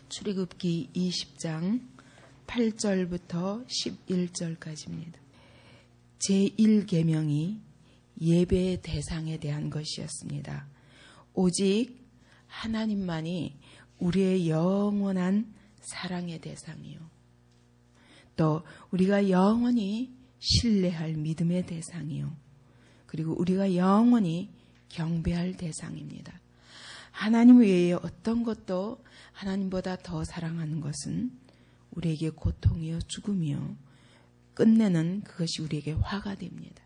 출애굽기 20장 8절부터 11절까지입니다. 제1계명이 예배의 대상에 대한 것이었습니다. 오직 하나님만이 우리의 영원한 사랑의 대상이요, 또 우리가 영원히 신뢰할 믿음의 대상이요, 그리고 우리가 영원히 경배할 대상입니다. 하나님 외에 어떤 것도 하나님보다 더 사랑하는 것은 우리에게 고통이요 죽음이요, 끝내는 그것이 우리에게 화가 됩니다.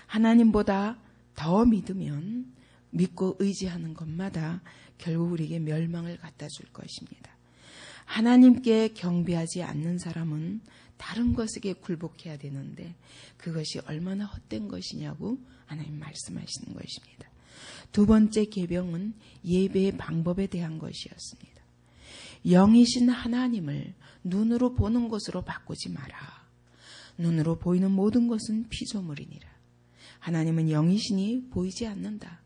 하나님보다 더 믿으면 믿고 의지하는 것마다 결국 우리에게 멸망을 갖다 줄 것입니다. 하나님께 경배하지 않는 사람은 다른 것에게 굴복해야 되는데 그것이 얼마나 헛된 것이냐고 하나님 말씀하시는 것입니다. 두 번째 계명은 예배의 방법에 대한 것이었습니다. 영이신 하나님을 눈으로 보는 것으로 바꾸지 마라. 눈으로 보이는 모든 것은 피조물이니라. 하나님은 영이시니 보이지 않는다.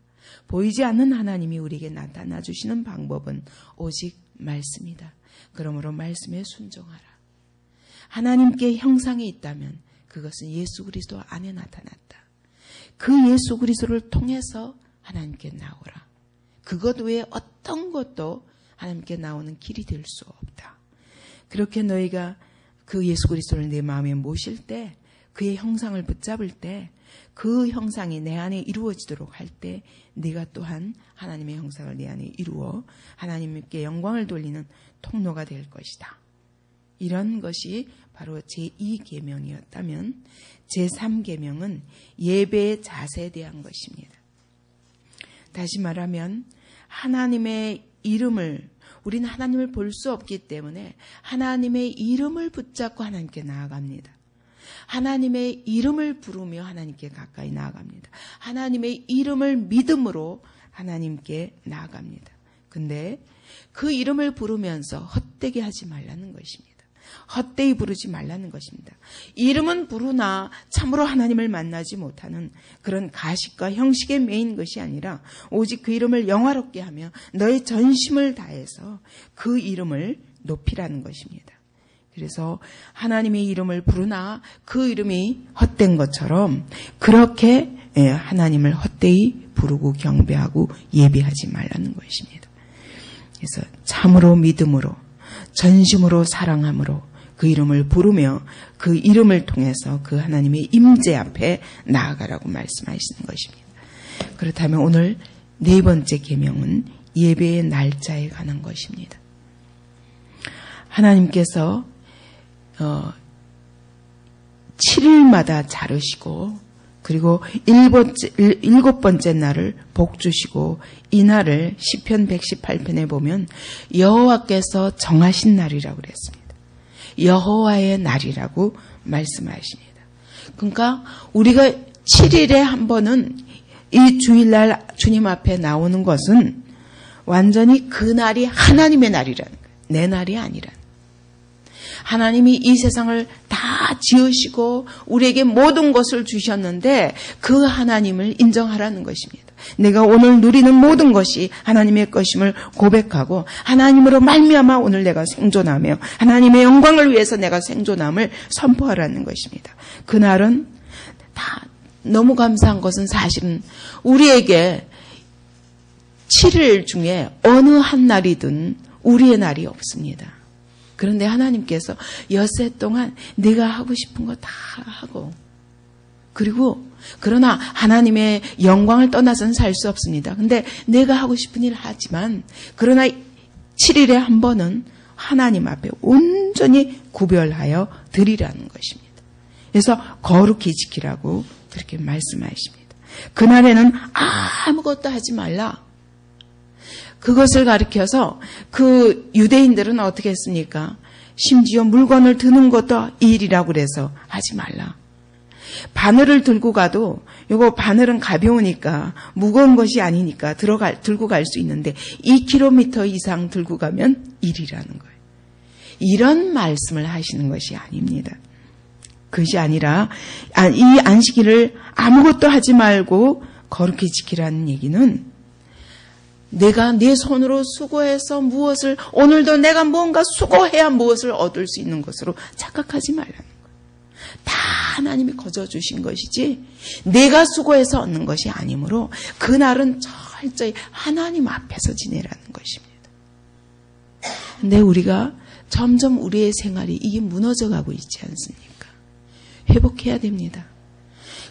보이지 않는 하나님이 우리에게 나타나 주시는 방법은 오직 말씀이다. 그러므로 말씀에 순종하라. 하나님께 형상이 있다면 그것은 예수 그리스도 안에 나타났다. 그 예수 그리스도를 통해서 하나님께 나오라. 그것 외에 어떤 것도 하나님께 나오는 길이 될 수 없다. 그렇게 너희가 그 예수 그리스도를 내 마음에 모실 때, 그의 형상을 붙잡을 때, 그 형상이 내 안에 이루어지도록 할 때 네가 또한 하나님의 형상을 내 안에 이루어 하나님께 영광을 돌리는 통로가 될 것이다. 이런 것이 바로 제2계명이었다면 제3계명은 예배의 자세에 대한 것입니다. 다시 말하면 하나님의 이름을, 우리는 하나님을 볼 수 없기 때문에 하나님의 이름을 붙잡고 하나님께 나아갑니다. 하나님의 이름을 부르며 하나님께 가까이 나아갑니다. 하나님의 이름을 믿음으로 하나님께 나아갑니다. 근데 그 이름을 부르면서 헛되게 하지 말라는 것입니다. 헛되이 부르지 말라는 것입니다. 이름은 부르나 참으로 하나님을 만나지 못하는 그런 가식과 형식에 매인 것이 아니라 오직 그 이름을 영화롭게 하며 너의 전심을 다해서 그 이름을 높이라는 것입니다. 그래서 하나님의 이름을 부르나 그 이름이 헛된 것처럼 그렇게 하나님을 헛되이 부르고 경배하고 예배하지 말라는 것입니다. 그래서 참으로 믿음으로 전심으로 사랑함으로 그 이름을 부르며 그 이름을 통해서 그 하나님의 임재 앞에 나아가라고 말씀하시는 것입니다. 그렇다면 오늘 네 번째 계명은 예배의 날짜에 관한 것입니다. 하나님께서 7일마다 자르시고 그리고 7번째 날을 복 주시고 이 날을 시편 118편에 보면 여호와께서 정하신 날이라고 그랬습니다. 여호와의 날이라고 말씀하십니다. 그러니까 우리가 7일에 한 번은 이 주일날 주님 앞에 나오는 것은 완전히 그 날이 하나님의 날이라는 거예요. 내 날이 아니라는 거예요. 하나님이 이 세상을 다 지으시고 우리에게 모든 것을 주셨는데 그 하나님을 인정하라는 것입니다. 내가 오늘 누리는 모든 것이 하나님의 것임을 고백하고 하나님으로 말미암아 오늘 내가 생존하며 하나님의 영광을 위해서 내가 생존함을 선포하라는 것입니다. 그날은 다 너무 감사한 것은 사실은 우리에게 7일 중에 어느 한 날이든 우리의 날이 없습니다. 그런데 하나님께서 엿새 동안 네가 하고 싶은 거 다 하고, 그리고 그러나 하나님의 영광을 떠나서는 살 수 없습니다. 근데 내가 하고 싶은 일 하지만 그러나 7일에 한 번은 하나님 앞에 온전히 구별하여 드리라는 것입니다. 그래서 거룩히 지키라고 그렇게 말씀하십니다. 그날에는 아무것도 하지 말라. 그것을 가리켜서 그 유대인들은 어떻게 했습니까? 심지어 물건을 드는 것도 일이라고 그래서 하지 말라. 바늘을 들고 가도 이거 바늘은 가벼우니까 무거운 것이 아니니까 들고 갈 수 있는데 2km 이상 들고 가면 일이라는 거예요. 이런 말씀을 하시는 것이 아닙니다. 그것이 아니라 이 안식일을 아무것도 하지 말고 거룩히 지키라는 얘기는 내가 내 손으로 수고해서 무엇을, 오늘도 내가 뭔가 수고해야 무엇을 얻을 수 있는 것으로 착각하지 말라는 거예요. 다 하나님이 거저주신 것이지 내가 수고해서 얻는 것이 아니므로 그날은 철저히 하나님 앞에서 지내라는 것입니다. 근데 우리가 점점 우리의 생활이 이게 무너져가고 있지 않습니까? 회복해야 됩니다.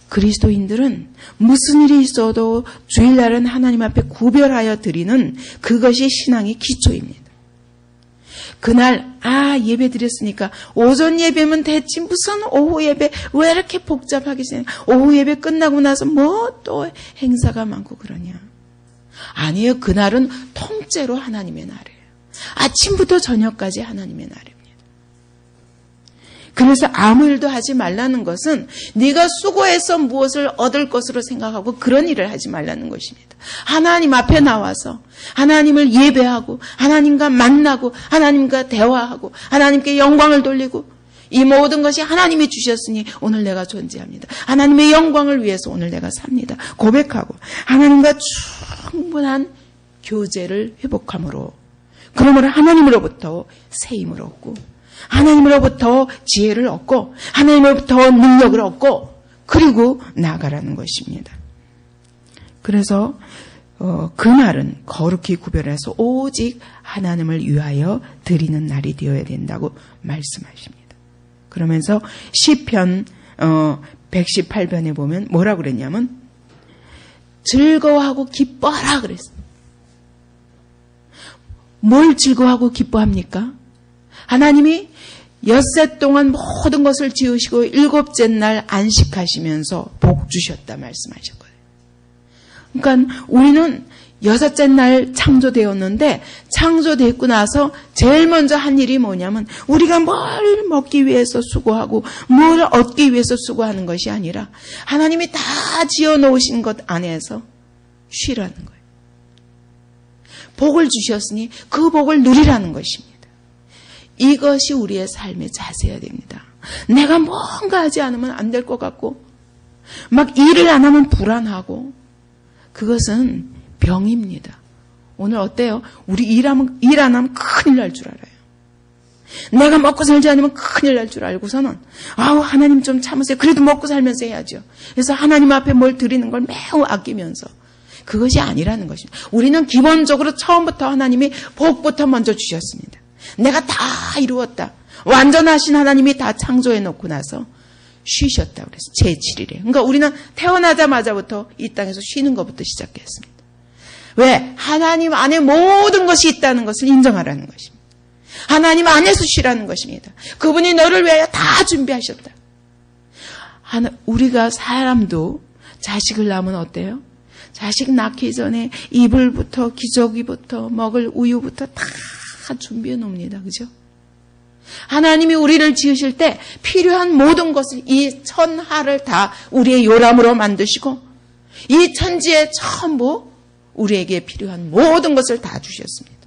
그리스도인들은 무슨 일이 있어도 주일날은 하나님 앞에 구별하여 드리는 그것이 신앙의 기초입니다. 그날 예배 드렸으니까 오전 예배면 됐지 무슨 오후 예배 왜 이렇게 복잡하게 지내? 오후 예배 끝나고 나서 뭐 또 행사가 많고 그러냐? 아니에요. 그날은 통째로 하나님의 날이에요. 아침부터 저녁까지 하나님의 날입니다. 그래서 아무 일도 하지 말라는 것은 네가 수고해서 무엇을 얻을 것으로 생각하고 그런 일을 하지 말라는 것입니다. 하나님 앞에 나와서 하나님을 예배하고 하나님과 만나고 하나님과 대화하고 하나님께 영광을 돌리고 이 모든 것이 하나님이 주셨으니 오늘 내가 존재합니다. 하나님의 영광을 위해서 오늘 내가 삽니다. 고백하고 하나님과 충분한 교제를 회복함으로 그러므로 하나님으로부터 새 힘을 얻고 하나님으로부터 지혜를 얻고 하나님으로부터 능력을 얻고 그리고 나아가라는 것입니다. 그래서 그날은 거룩히 구별해서 오직 하나님을 위하여 드리는 날이 되어야 된다고 말씀하십니다. 그러면서 시편 118편에 보면 뭐라고 그랬냐면 즐거워하고 기뻐하라 그랬어요. 뭘 즐거워하고 기뻐합니까? 하나님이 엿새 동안 모든 것을 지으시고 일곱째 날 안식하시면서 복 주셨다 말씀하셨거든요. 그러니까 우리는 여섯째 날 창조되었는데 창조되고 나서 제일 먼저 한 일이 뭐냐면 우리가 뭘 먹기 위해서 수고하고 뭘 얻기 위해서 수고하는 것이 아니라 하나님이 다 지어놓으신 것 안에서 쉬라는 거예요. 복을 주셨으니 그 복을 누리라는 것입니다. 이것이 우리의 삶의 자세여야 됩니다. 내가 뭔가 하지 않으면 안 될 것 같고 막 일을 안 하면 불안하고 그것은 병입니다. 오늘 어때요? 우리 일 안 하면 큰일 날 줄 알아요. 내가 먹고 살지 않으면 큰일 날 줄 알고서는 하나님 좀 참으세요. 그래도 먹고 살면서 해야죠. 그래서 하나님 앞에 뭘 드리는 걸 매우 아끼면서 그것이 아니라는 것입니다. 우리는 기본적으로 처음부터 하나님이 복부터 먼저 주셨습니다. 내가 다 이루었다. 완전하신 하나님이 다 창조해 놓고 나서 쉬셨다 그래서 제7일에. 그러니까 우리는 태어나자마자부터 이 땅에서 쉬는 것부터 시작했습니다. 왜? 하나님 안에 모든 것이 있다는 것을 인정하라는 것입니다. 하나님 안에서 쉬라는 것입니다. 그분이 너를 위하여 다 준비하셨다. 우리가 사람도 자식을 낳으면 어때요? 자식 낳기 전에 이불부터 기저귀부터 먹을 우유부터 다 준비해 놓습니다. 그죠? 하나님이 우리를 지으실 때 필요한 모든 것을 이 천하를 다 우리의 요람으로 만드시고 이 천지에 전부 우리에게 필요한 모든 것을 다 주셨습니다.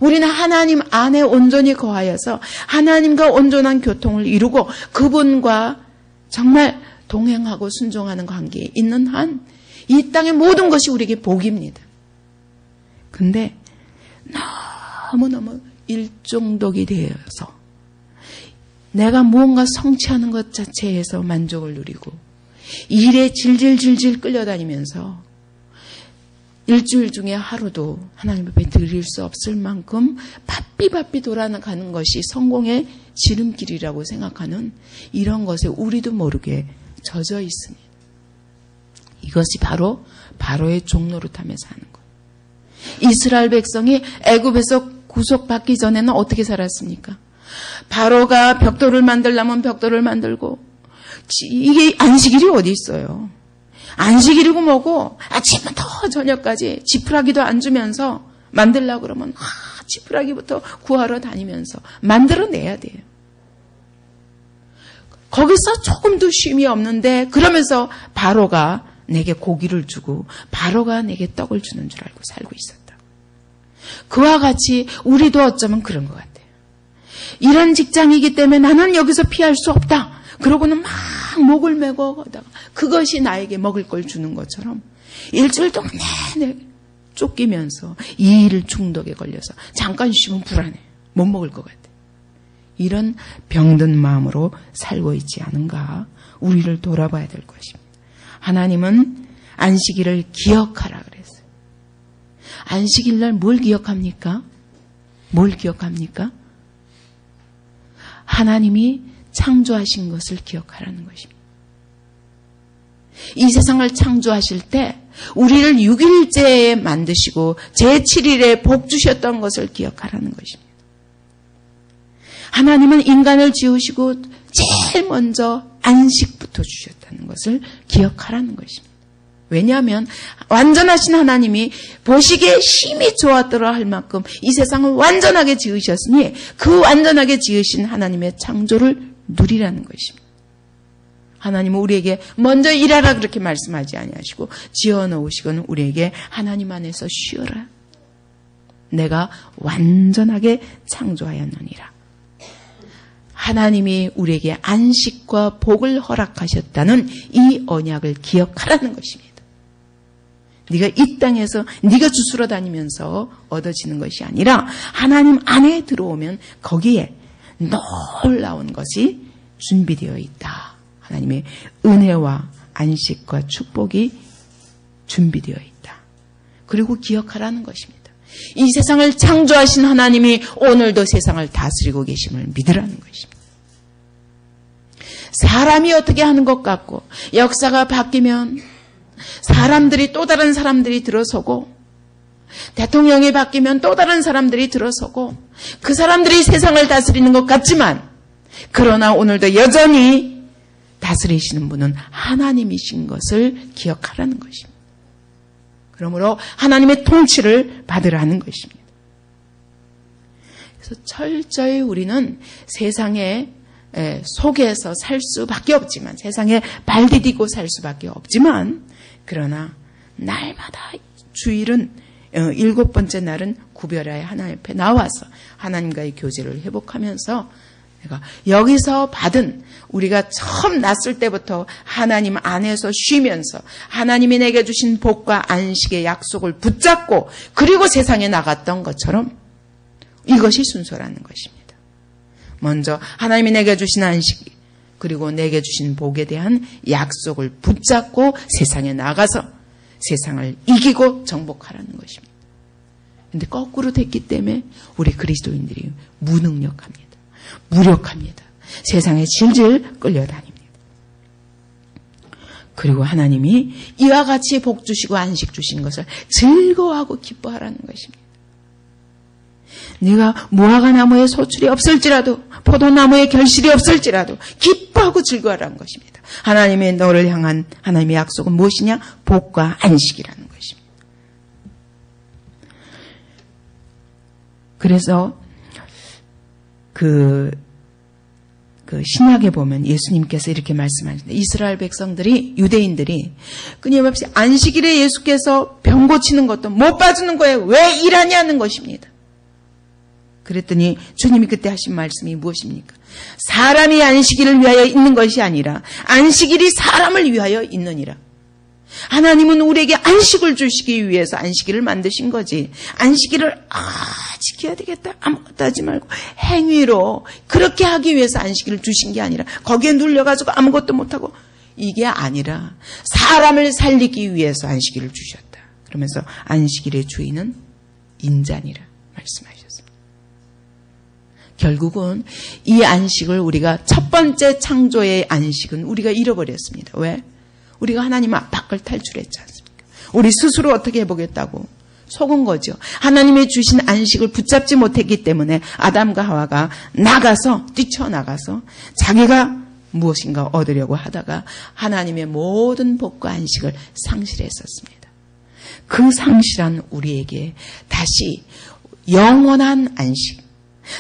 우리는 하나님 안에 온전히 거하여서 하나님과 온전한 교통을 이루고 그분과 정말 동행하고 순종하는 관계에 있는 한 이 땅의 모든 것이 우리에게 복입니다. 근데 너무너무 일중독이 되어서 내가 무언가 성취하는 것 자체에서 만족을 누리고 일에 질질질질 끌려다니면서 일주일 중에 하루도 하나님 앞에 드릴 수 없을 만큼 바삐바삐 돌아가는 것이 성공의 지름길이라고 생각하는 이런 것에 우리도 모르게 젖어 있습니다. 이것이 바로 바로의 종노릇함에 사는 거예요. 이스라엘 백성이 애굽에서 구속받기 전에는 어떻게 살았습니까? 바로가 벽돌을 만들려면 벽돌을 만들고 이게 안식일이 어디 있어요? 안식일이고 뭐고 아침부터 저녁까지 지푸라기도 안 주면서 만들려고 그러면 지푸라기부터 구하러 다니면서 만들어내야 돼요. 거기서 조금도 쉼이 없는데 그러면서 바로가 내게 고기를 주고 바로가 내게 떡을 주는 줄 알고 살고 있었다. 그와 같이 우리도 어쩌면 그런 것 같아요. 이런 직장이기 때문에 나는 여기서 피할 수 없다. 그러고는 막 목을 메고 그것이 나에게 먹을 걸 주는 것처럼 일주일 동안 내내 쫓기면서 이 일 중독에 걸려서 잠깐 쉬면 불안해. 못 먹을 것 같아. 이런 병든 마음으로 살고 있지 않은가? 우리를 돌아봐야 될 것입니다. 하나님은 안식일을 기억하라 그랬어요. 안식일 날 뭘 기억합니까? 뭘 기억합니까? 하나님이 창조하신 것을 기억하라는 것입니다. 이 세상을 창조하실 때 우리를 6일째에 만드시고 제7일에 복 주셨던 것을 기억하라는 것입니다. 하나님은 인간을 지으시고 제일 먼저 안식부터 주셨다는 것을 기억하라는 것입니다. 왜냐하면 완전하신 하나님이 보시기에 심히 좋았더라 할 만큼 이 세상을 완전하게 지으셨으니 그 완전하게 지으신 하나님의 창조를 누리라는 것입니다. 하나님은 우리에게 먼저 일하라 그렇게 말씀하지 아니하시고 지어놓으시고는 우리에게 하나님 안에서 쉬어라. 내가 완전하게 창조하였느니라. 하나님이 우리에게 안식과 복을 허락하셨다는 이 언약을 기억하라는 것입니다. 네가 이 땅에서 네가 주스러 다니면서 얻어지는 것이 아니라 하나님 안에 들어오면 거기에 놀라운 것이 준비되어 있다. 하나님의 은혜와 안식과 축복이 준비되어 있다. 그리고 기억하라는 것입니다. 이 세상을 창조하신 하나님이 오늘도 세상을 다스리고 계심을 믿으라는 것입니다. 사람이 어떻게 하는 것 같고 역사가 바뀌면 사람들이 또 다른 사람들이 들어서고 대통령이 바뀌면 또 다른 사람들이 들어서고 그 사람들이 세상을 다스리는 것 같지만 그러나 오늘도 여전히 다스리시는 분은 하나님이신 것을 기억하라는 것입니다. 그러므로 하나님의 통치를 받으라는 것입니다. 그래서 철저히 우리는 세상에 속에서 살 수밖에 없지만 세상에 발 디디고 살 수밖에 없지만 그러나 날마다 주일은 7번째 날은 구별하여 하나님 앞에 나와서 하나님과의 교제를 회복하면서 내가 여기서 받은 우리가 처음 났을 때부터 하나님 안에서 쉬면서 하나님이 내게 주신 복과 안식의 약속을 붙잡고 그리고 세상에 나갔던 것처럼 이것이 순서라는 것입니다. 먼저 하나님이 내게 주신 안식 그리고 내게 주신 복에 대한 약속을 붙잡고 세상에 나가서 세상을 이기고 정복하라는 것입니다. 그런데 거꾸로 됐기 때문에 우리 그리스도인들이 무능력합니다. 무력합니다. 세상에 질질 끌려다닙니다. 그리고 하나님이 이와 같이 복 주시고 안식 주신 것을 즐거워하고 기뻐하라는 것입니다. 네가 무화과 나무에 소출이 없을지라도 포도나무에 결실이 없을지라도 기뻐하고 즐거워하라는 것입니다. 하나님의 너를 향한 하나님의 약속은 무엇이냐? 복과 안식이라는 것입니다. 그래서 그 신약에 보면 예수님께서 이렇게 말씀하십니다. 이스라엘 백성들이 유대인들이 끊임없이 안식일에 예수께서 병 고치는 것도 못 봐주는 거예요. 왜 일하냐는 것입니다. 그랬더니 주님이 그때 하신 말씀이 무엇입니까? 사람이 안식일을 위하여 있는 것이 아니라 안식일이 사람을 위하여 있느니라. 하나님은 우리에게 안식을 주시기 위해서 안식일을 만드신 거지. 안식일을 지켜야 되겠다 아무것도 하지 말고 행위로 그렇게 하기 위해서 안식일을 주신 게 아니라 거기에 눌려가지고 아무것도 못하고 이게 아니라 사람을 살리기 위해서 안식일을 주셨다. 그러면서 안식일의 주인은 인자니라 말씀하셨습니다. 결국은 이 안식을 우리가 첫 번째 창조의 안식은 우리가 잃어버렸습니다. 왜? 우리가 하나님 밖을 탈출했지 않습니까? 우리 스스로 어떻게 해보겠다고 속은 거죠. 하나님이 주신 안식을 붙잡지 못했기 때문에 아담과 하와가 뛰쳐나가서 자기가 무엇인가 얻으려고 하다가 하나님의 모든 복과 안식을 상실했었습니다. 그 상실한 우리에게 다시 영원한 안식,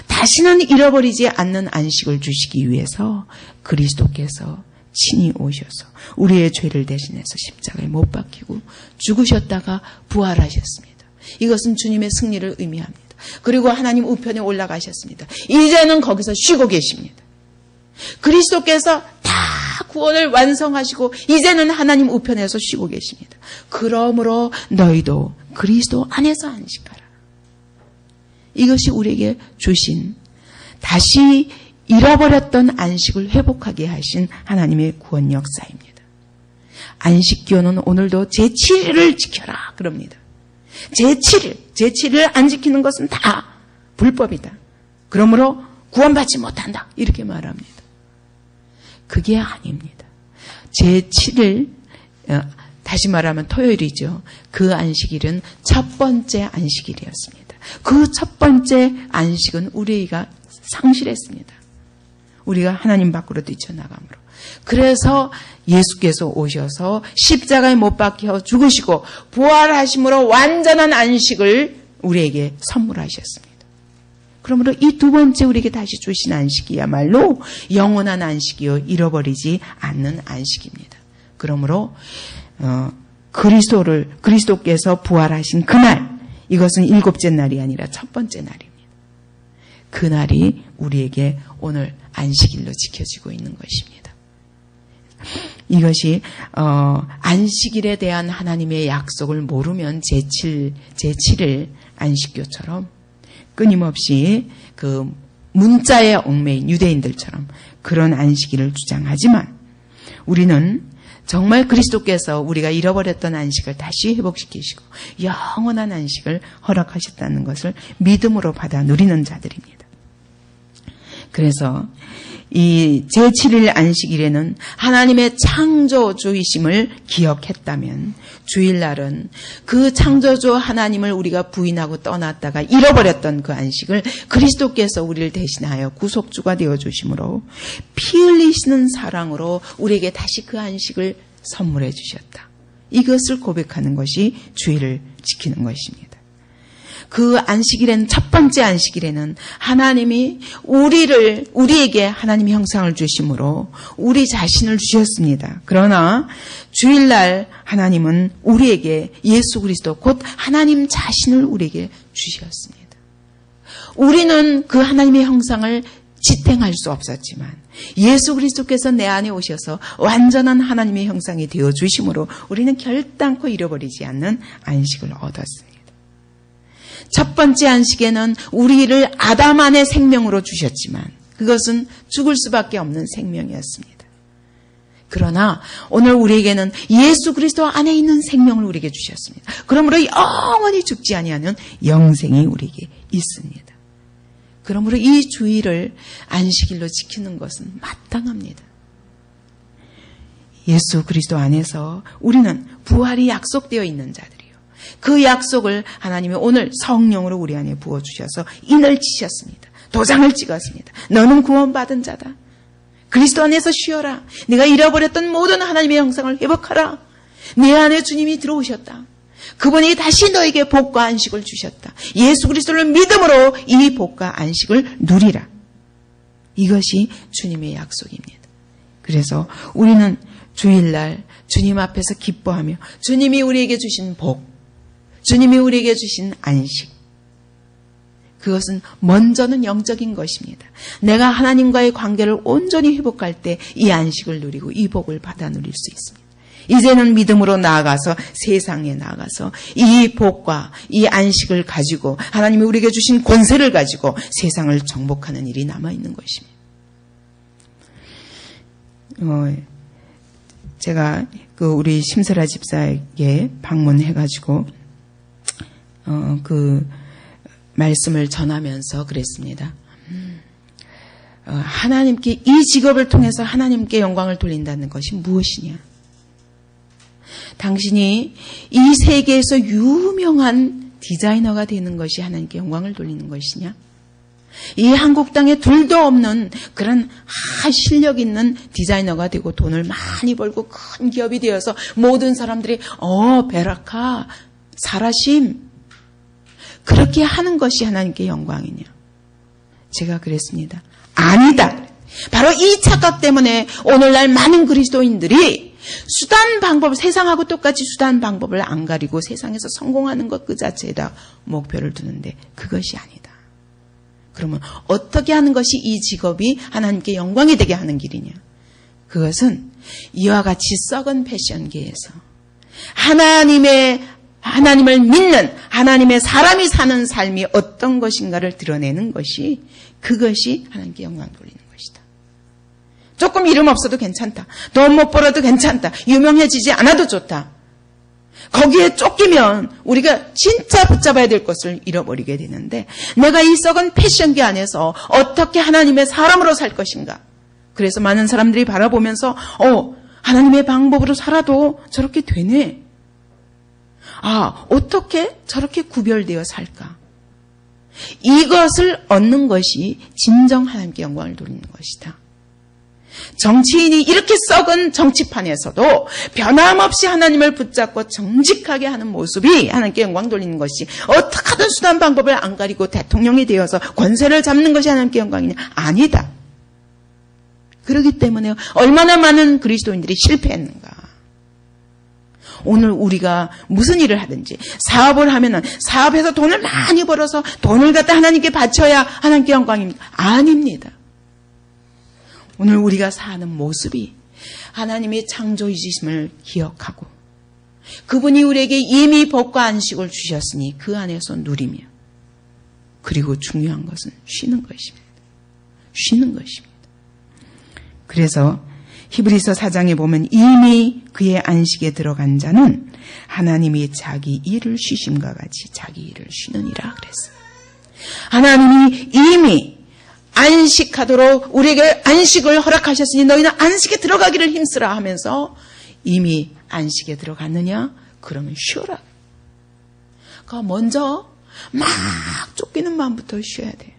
다시는 잃어버리지 않는 안식을 주시기 위해서 그리스도께서 친히 오셔서 우리의 죄를 대신해서 십자가에 못 박히고 죽으셨다가 부활하셨습니다. 이것은 주님의 승리를 의미합니다. 그리고 하나님 우편에 올라가셨습니다. 이제는 거기서 쉬고 계십니다. 그리스도께서 다 구원을 완성하시고 이제는 하나님 우편에서 쉬고 계십니다. 그러므로 너희도 그리스도 안에서 안식하라. 이것이 우리에게 주신, 다시 잃어버렸던 안식을 회복하게 하신 하나님의 구원 역사입니다. 안식교는 오늘도 제7일을 지켜라 그럽니다. 제7일 안 지키는 것은 다 불법이다. 그러므로 구원받지 못한다. 이렇게 말합니다. 그게 아닙니다. 제7일, 다시 말하면 토요일이죠. 그 안식일은 첫 번째 안식일이었습니다. 그 첫 번째 안식은 우리가 상실했습니다. 우리가 하나님 밖으로 뛰쳐나감으로. 그래서 예수께서 오셔서 십자가에 못 박혀 죽으시고 부활하심으로 완전한 안식을 우리에게 선물하셨습니다. 그러므로 이 두 번째 우리에게 다시 주신 안식이야말로 영원한 안식이요 잃어버리지 않는 안식입니다. 그러므로 그리스도께서 부활하신 그날, 이것은 일곱째 날이 아니라 첫 번째 날입니다. 그날이 우리에게 오늘 안식일로 지켜지고 있는 것입니다. 이것이 안식일에 대한 하나님의 약속을 모르면 제7일 안식교처럼 끊임없이 그 문자에 얽매인 유대인들처럼 그런 안식일을 주장하지만, 우리는 정말 그리스도께서 우리가 잃어버렸던 안식을 다시 회복시키시고 영원한 안식을 허락하셨다는 것을 믿음으로 받아 누리는 자들입니다. 그래서 이 제7일 안식일에는 하나님의 창조주이심을 기억했다면, 주일날은 그 창조주 하나님을 우리가 부인하고 떠났다가 잃어버렸던 그 안식을 그리스도께서 우리를 대신하여 구속주가 되어주심으로 피 흘리시는 사랑으로 우리에게 다시 그 안식을 선물해 주셨다. 이것을 고백하는 것이 주일을 지키는 것입니다. 그 안식일에는, 첫 번째 안식일에는 하나님이 우리에게 하나님의 형상을 주심으로 우리 자신을 주셨습니다. 그러나 주일날 하나님은 우리에게 예수 그리스도 곧 하나님 자신을 우리에게 주셨습니다. 우리는 그 하나님의 형상을 지탱할 수 없었지만 예수 그리스도께서 내 안에 오셔서 완전한 하나님의 형상이 되어 주심으로 우리는 결단코 잃어버리지 않는 안식을 얻었습니다. 첫 번째 안식에는 우리를 아담 안의 생명으로 주셨지만 그것은 죽을 수밖에 없는 생명이었습니다. 그러나 오늘 우리에게는 예수 그리스도 안에 있는 생명을 우리에게 주셨습니다. 그러므로 영원히 죽지 아니하는 영생이 우리에게 있습니다. 그러므로 이 주일을 안식일로 지키는 것은 마땅합니다. 예수 그리스도 안에서 우리는 부활이 약속되어 있는 자들이요. 그 약속을 하나님이 오늘 성령으로 우리 안에 부어주셔서 인을 치셨습니다. 도장을 찍었습니다. 너는 구원받은 자다. 그리스도 안에서 쉬어라. 네가 잃어버렸던 모든 하나님의 형상을 회복하라. 내 안에 주님이 들어오셨다. 그분이 다시 너에게 복과 안식을 주셨다. 예수 그리스도를 믿음으로 이 복과 안식을 누리라. 이것이 주님의 약속입니다. 그래서 우리는 주일날 주님 앞에서 기뻐하며 주님이 우리에게 주신 복, 주님이 우리에게 주신 안식, 그것은 먼저는 영적인 것입니다. 내가 하나님과의 관계를 온전히 회복할 때 이 안식을 누리고 이 복을 받아 누릴 수 있습니다. 이제는 믿음으로 나아가서 세상에 나아가서 이 복과 이 안식을 가지고 하나님이 우리에게 주신 권세를 가지고 세상을 정복하는 일이 남아있는 것입니다. 제가 우리 심설아 집사에게 방문해가지고 그 말씀을 전하면서 그랬습니다. 하나님께 이 직업을 통해서 하나님께 영광을 돌린다는 것이 무엇이냐? 당신이 이 세계에서 유명한 디자이너가 되는 것이 하나님께 영광을 돌리는 것이냐? 이 한국 땅에 둘도 없는 그런 실력 있는 디자이너가 되고 돈을 많이 벌고 큰 기업이 되어서 모든 사람들이 베라카, 사라심, 그렇게 하는 것이 하나님께 영광이냐? 제가 그랬습니다. 아니다. 바로 이 착각 때문에 오늘날 많은 그리스도인들이 수단 방법을, 세상하고 똑같이 수단 방법을 안 가리고 세상에서 성공하는 것 그 자체에다 목표를 두는데 그것이 아니다. 그러면 어떻게 하는 것이 이 직업이 하나님께 영광이 되게 하는 길이냐? 그것은 이와 같이 썩은 패션계에서 하나님의 하나님을 믿는 하나님의 사람이 사는 삶이 어떤 것인가를 드러내는 것이, 그것이 하나님께 영광 돌리는 것이다. 조금 이름 없어도 괜찮다. 돈 못 벌어도 괜찮다. 유명해지지 않아도 좋다. 거기에 쫓기면 우리가 진짜 붙잡아야 될 것을 잃어버리게 되는데, 내가 이 썩은 패션계 안에서 어떻게 하나님의 사람으로 살 것인가. 그래서 많은 사람들이 바라보면서 하나님의 방법으로 살아도 저렇게 되네. 어떻게 저렇게 구별되어 살까. 이것을 얻는 것이 진정 하나님께 영광을 돌리는 것이다. 정치인이 이렇게 썩은 정치판에서도 변함없이 하나님을 붙잡고 정직하게 하는 모습이 하나님께 영광 돌리는 것이, 어떻게 하든 수단 방법을 안 가리고 대통령이 되어서 권세를 잡는 것이 하나님께 영광이냐? 아니다. 그렇기 때문에 얼마나 많은 그리스도인들이 실패했는가. 오늘 우리가 무슨 일을 하든지 사업을 하면은 사업에서 돈을 많이 벌어서 돈을 갖다 하나님께 바쳐야 하나님께 영광입니다. 아닙니다. 오늘 우리가 사는 모습이 하나님의 창조이심을 기억하고, 그분이 우리에게 이미 복과 안식을 주셨으니 그 안에서 누리며, 그리고 중요한 것은 쉬는 것입니다. 쉬는 것입니다. 그래서 히브리서 4장에 보면 이미 그의 안식에 들어간 자는 하나님이 자기 일을 쉬심과 같이 자기 일을 쉬느니라 그랬어요. 하나님이 이미 안식하도록 우리에게 안식을 허락하셨으니 너희는 안식에 들어가기를 힘쓰라 하면서 이미 안식에 들어갔느냐? 그러면 쉬어라. 그러니까 먼저 막 쫓기는 마음부터 쉬어야 돼요.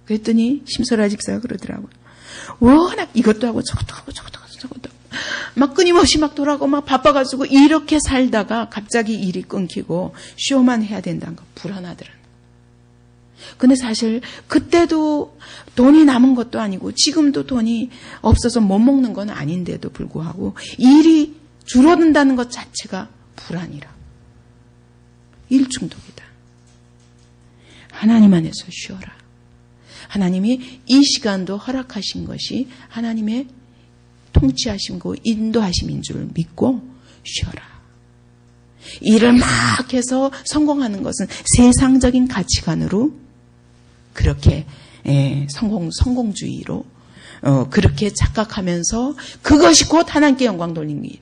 그랬더니 심설아 집사가 그러더라고요. 워낙 이것도 하고 저것도 하고 저것도 하고 저것도 하고 막 끊임없이 막 돌아가고 막 바빠가지고 이렇게 살다가 갑자기 일이 끊기고 쇼만 해야 된다는 거 불안하더라고요. 근데 사실 그때도 돈이 남은 것도 아니고 지금도 돈이 없어서 못 먹는 건 아닌데도 불구하고 일이 줄어든다는 것 자체가 불안이라. 일 중독이다. 하나님 안에서 쉬어라. 하나님이 이 시간도 허락하신 것이 하나님의 통치하심고 인도하심인 줄 믿고 쉬어라. 일을 막 해서 성공하는 것은 세상적인 가치관으로 그렇게 성공주의로 그렇게 착각하면서 그것이 곧 하나님께 영광 돌리는 게 있다.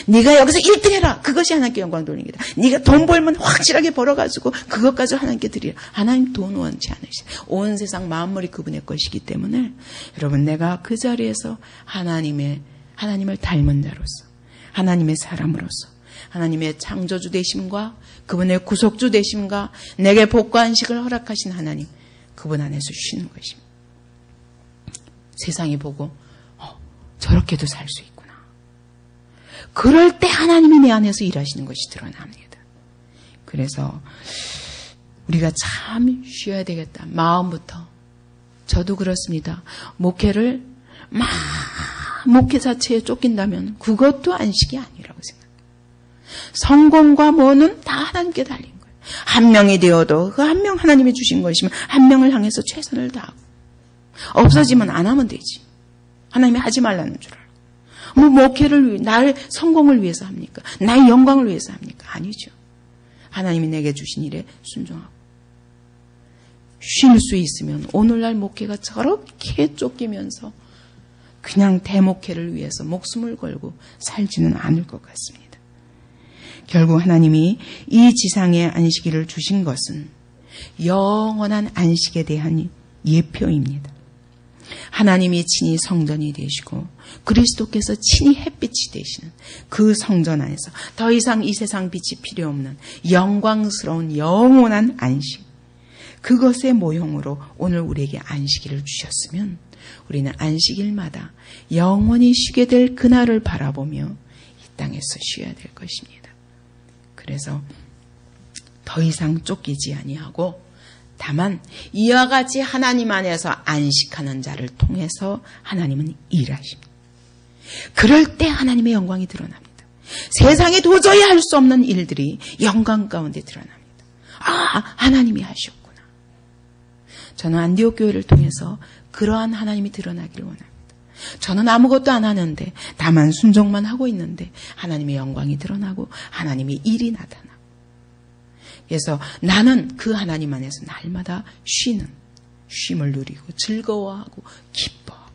네가 여기서 1등 해라. 그것이 하나님께 영광 돌리는 게다. 네가 돈 벌면 확실하게 벌어가지고 그것 가지고 하나님께 드리라. 하나님 돈 원치 않으시다. 온 세상 마음머리 그분의 것이기 때문에 여러분, 내가 그 자리에서 하나님을 닮은 자로서, 하나님의 사람으로서, 하나님의 창조주 되심과 그분의 구속주 되심과 내게 복과 안식을 허락하신 하나님, 그분 안에서 쉬는 것입니다. 세상이 보고 저렇게도 살 수 있구나. 그럴 때 하나님이 내 안에서 일하시는 것이 드러납니다. 그래서 우리가 참 쉬어야 되겠다. 마음부터. 저도 그렇습니다. 목회를 막 목회 자체에 쫓긴다면 그것도 안식이 아니라고 생각해요. 성공과 뭐는 다 하나님께 달린 거예요. 한 명이 되어도 그 한 명 하나님이 주신 것이면 한 명을 향해서 최선을 다하고, 없어지면 안 하면 되지. 하나님이 하지 말라는 줄 알고. 목회를 위해, 나의 성공을 위해서 합니까? 나의 영광을 위해서 합니까? 아니죠. 하나님이 내게 주신 일에 순종하고. 쉴 수 있으면 오늘날 목회가 저렇게 쫓기면서 그냥 대목회를 위해서 목숨을 걸고 살지는 않을 것 같습니다. 결국 하나님이 이 지상의 안식일을 주신 것은 영원한 안식에 대한 예표입니다. 하나님이 친히 성전이 되시고 그리스도께서 친히 햇빛이 되시는 그 성전 안에서 더 이상 이 세상 빛이 필요 없는 영광스러운 영원한 안식, 그것의 모형으로 오늘 우리에게 안식일을 주셨으면 우리는 안식일마다 영원히 쉬게 될 그날을 바라보며 이 땅에서 쉬어야 될 것입니다. 그래서 더 이상 쫓기지 아니하고 다만 이와 같이 하나님 안에서 안식하는 자를 통해서 하나님은 일하십니다. 그럴 때 하나님의 영광이 드러납니다. 세상에 도저히 할 수 없는 일들이 영광 가운데 드러납니다. 하나님이 하셨구나. 저는 안디옥 교회를 통해서 그러한 하나님이 드러나기를 원합니다. 저는 아무것도 안 하는데, 다만 순종만 하고 있는데 하나님의 영광이 드러나고 하나님의 일이 나타나고, 그래서 나는 그 하나님 안에서 날마다 쉼을 누리고 즐거워하고 기뻐하고,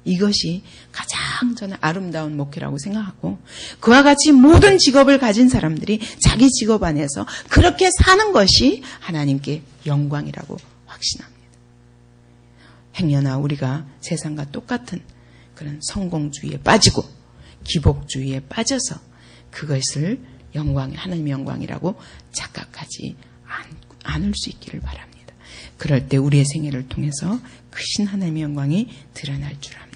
이것이 가장 저는 아름다운 목회라고 생각하고, 그와 같이 모든 직업을 가진 사람들이 자기 직업 안에서 그렇게 사는 것이 하나님께 영광이라고 확신합니다. 행여나 우리가 세상과 똑같은 그런 성공주의에 빠지고 기복주의에 빠져서 그것을 하나님의 영광이라고 착각하지 않을 수 있기를 바랍니다. 그럴 때 우리의 생애를 통해서 크신 하나님의 영광이 드러날 줄 압니다.